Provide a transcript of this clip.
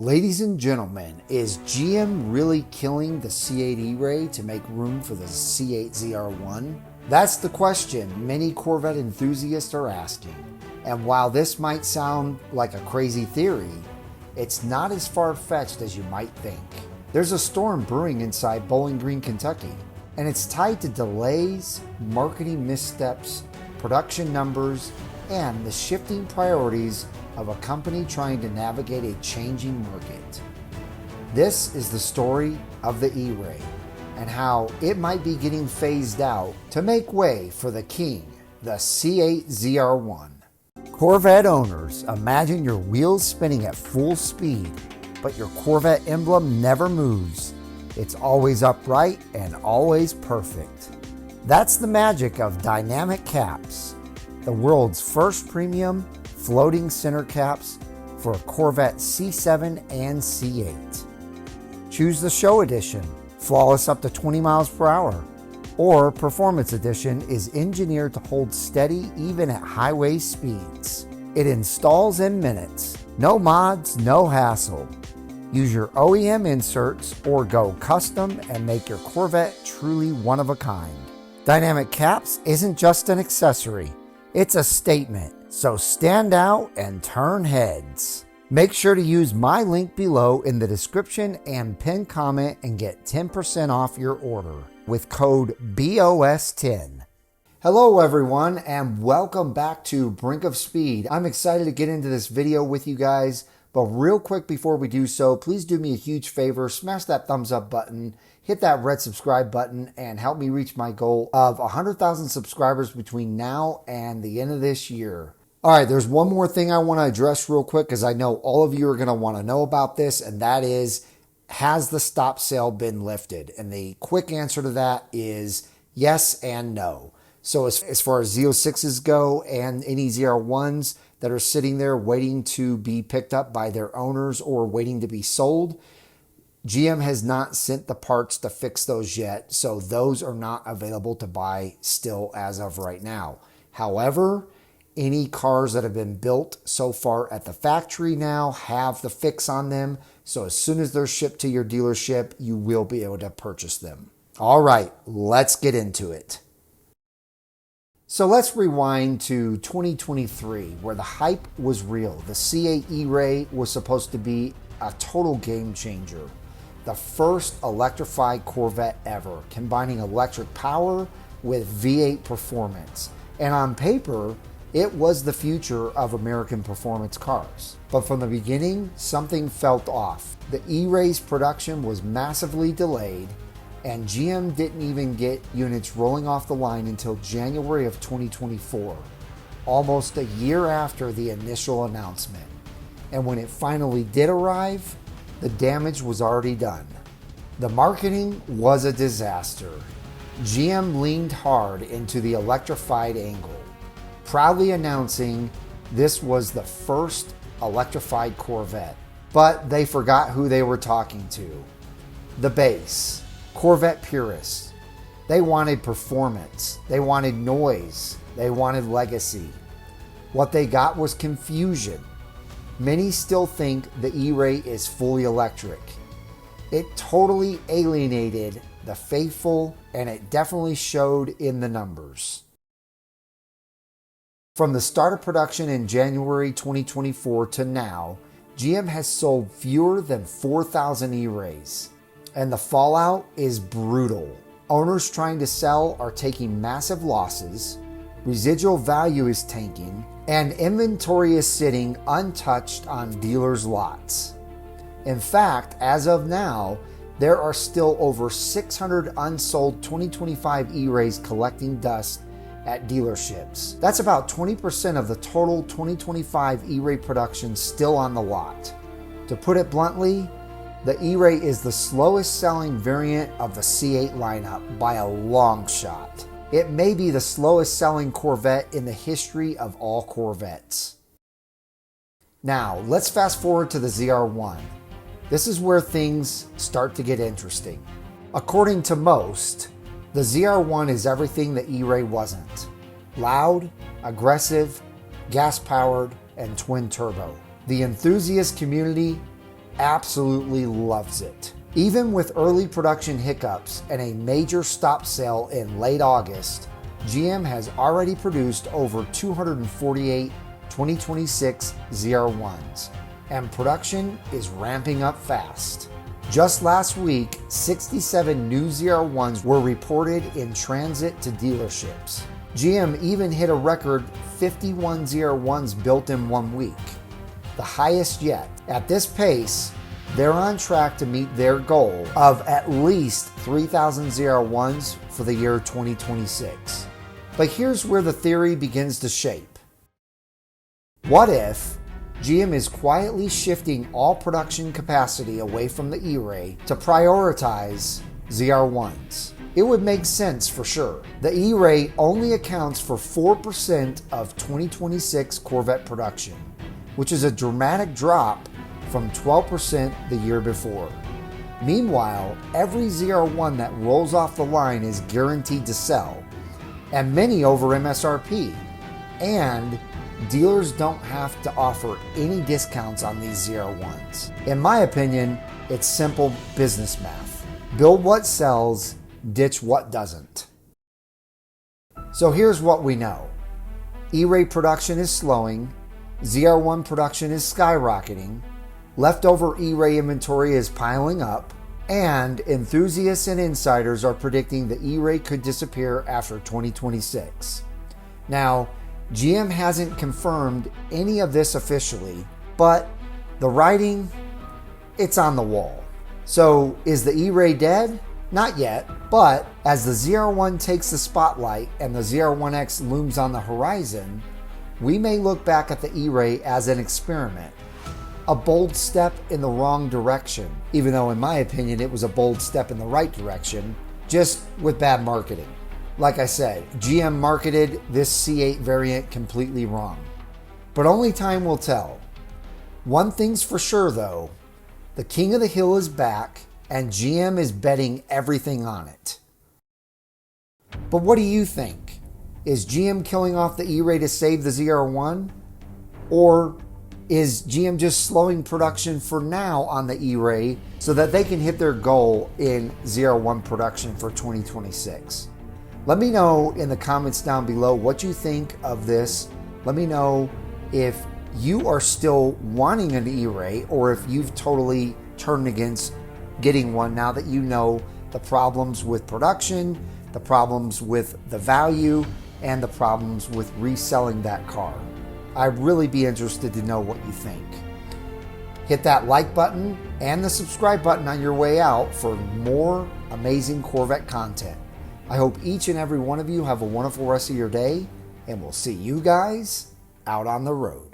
Ladies and gentlemen, is GM really killing the C8 E-Ray to make room for the C8 ZR1? That's the question many Corvette enthusiasts are asking. And while this might sound like a crazy theory, it's not as far-fetched as you might think. There's a storm brewing inside Bowling Green, Kentucky, and it's tied to delays, marketing missteps, production numbers, and the shifting priorities of a company trying to navigate a changing market. This is the story of the E-Ray and how it might be getting phased out to make way for the king, the C8 ZR1. Corvette owners, imagine your wheels spinning at full speed, but your Corvette emblem never moves. It's always upright and always perfect. That's the magic of dynamic caps, the world's first premium floating center caps for Corvette C7 and C8. Choose the Show Edition, flawless up to 20 miles per hour, or Performance Edition is engineered to hold steady even at highway speeds. It installs in minutes. No mods, no hassle. Use your OEM inserts or go custom and make your Corvette truly one of a kind. Dynamic caps isn't just an accessory, it's a statement. So stand out and turn heads. Make sure to use my link below in the description and pin comment and get 10% off your order with code BOS10. Hello everyone and welcome back to Brink of Speed. I'm excited to get into this video with you guys, but real quick before we do so, please do me a huge favor, smash that thumbs up button, hit that red subscribe button, and help me reach my goal of 100,000 subscribers between now and the end of this year. All right, there's one more thing I want to address real quick because I know all of you are going to want to know about this, and that is, has the stop sale been lifted? And the quick answer to that is yes and no. So as far as Z06s go and any ZR1s that are sitting there waiting to be picked up by their owners or waiting to be sold, GM has not sent the parts to fix those yet, so those are not available to buy still as of right now. However, any cars that have been built so far at the factory now have the fix on them. So as soon as they're shipped to your dealership, you will be able to purchase them. All right, let's get into it. So let's rewind to 2023, where the hype was real. The C8 E-Ray was supposed to be a total game changer. The first electrified Corvette ever, combining electric power with V8 performance. And on paper, it was the future of American performance cars. But from the beginning, something felt off. The E-Ray's production was massively delayed, and GM didn't even get units rolling off the line until January of 2024, almost a year after the initial announcement. And when it finally did arrive, the damage was already done. The marketing was a disaster. GM leaned hard into the electrified angle, proudly announcing this was the first electrified Corvette. But they forgot who they were talking to. The base, Corvette purists. They wanted performance, they wanted noise, they wanted legacy. What they got was confusion. Many still think the E-Ray is fully electric. It totally alienated the faithful, and it definitely showed in the numbers. From the start of production in January 2024 to now, GM has sold fewer than 4,000 E-Rays, and the fallout is brutal. Owners trying to sell are taking massive losses, residual value is tanking, and inventory is sitting untouched on dealers' lots. In fact, as of now, there are still over 600 unsold 2025 E-Rays collecting dust at dealerships. That's about 20% of the total 2025 E-Ray production still on the lot. To put it bluntly, the E-Ray is the slowest selling variant of the C8 lineup by a long shot. It may be the slowest selling Corvette in the history of all Corvettes. Now, let's fast forward to the ZR1. This is where things start to get interesting. According to most, the ZR1 is everything the E-Ray wasn't. Loud, aggressive, gas-powered, and twin-turbo. The enthusiast community absolutely loves it. Even with early production hiccups and a major stop sale in late August, GM has already produced over 248 2026 ZR1s, and production is ramping up fast. Just last week, 67 new ZR1s were reported in transit to dealerships. GM even hit a record 51 ZR1s built in 1 week, the highest yet. At this pace, they're on track to meet their goal of at least 3,000 ZR1s for the year 2026. But here's where the theory begins to shape. What if GM is quietly shifting all production capacity away from the E-Ray to prioritize ZR1s? It would make sense for sure. The E-Ray only accounts for 4% of 2026 Corvette production, which is a dramatic drop from 12% the year before. Meanwhile, every ZR1 that rolls off the line is guaranteed to sell, and many over MSRP. And dealers don't have to offer any discounts on these ZR1s. In my opinion, it's simple business math. Build what sells, ditch what doesn't. So here's what we know. E-Ray production is slowing, ZR1 production is skyrocketing, leftover E-Ray inventory is piling up, and enthusiasts and insiders are predicting the E-Ray could disappear after 2026. Now, GM hasn't confirmed any of this officially, but the writing, it's on the wall. So is the E-Ray dead? Not yet, but as the ZR1 takes the spotlight and the ZR1X looms on the horizon, we may look back at the E-Ray as an experiment. A bold step in the wrong direction, even though in my opinion it was a bold step in the right direction, just with bad marketing. Like I said, GM marketed this C8 variant completely wrong. But only time will tell. One thing's for sure though, the King of the Hill is back and GM is betting everything on it. But what do you think? Is GM killing off the E-Ray to save the ZR1? Or is GM just slowing production for now on the E-Ray so that they can hit their goal in ZR1 production for 2026? Let me know in the comments down below what you think of this. Let me know if you are still wanting an E-Ray or if you've totally turned against getting one now that you know the problems with production, the problems with the value, and the problems with reselling that car. I'd really be interested to know what you think. Hit that like button and the subscribe button on your way out for more amazing Corvette content. I hope each and every one of you have a wonderful rest of your day, and we'll see you guys out on the road.